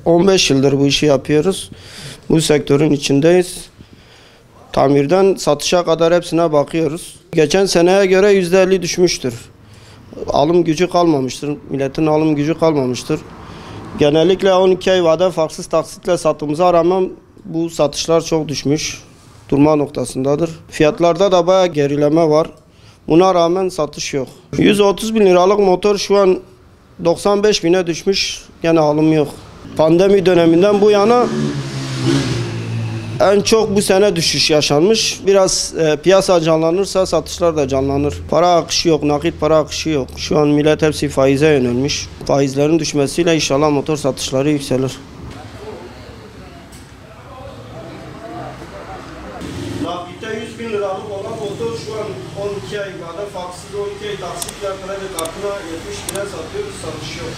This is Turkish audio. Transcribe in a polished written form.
15 yıldır bu işi yapıyoruz. Bu sektörün içindeyiz. Tamirden satışa kadar hepsine bakıyoruz. Geçen seneye göre %50 düşmüştür. Alım gücü kalmamıştır. Milletin alım gücü kalmamıştır. Genellikle 12 ay vade farksız taksitle sattığımıza rağmen bu satışlar çok düşmüş. Durma noktasındadır. Fiyatlarda da bayağı gerileme var. Buna rağmen satış yok. 130 bin liralık motor şu an 95 bine düşmüş. Gene alım yok. Pandemi döneminden bu yana en çok bu sene düşüş yaşanmış. Biraz piyasa canlanırsa satışlar da canlanır. Para akışı yok, nakit para akışı yok. Şu an millet hepsi faize yönelmiş. Faizlerin düşmesiyle inşallah motor satışları yükselir. Nakitte 100 bin liralık olan motor şu an 12 ay vade farksız 12 ay taksitle kredi kartına 70 bine satıyoruz, satış yok.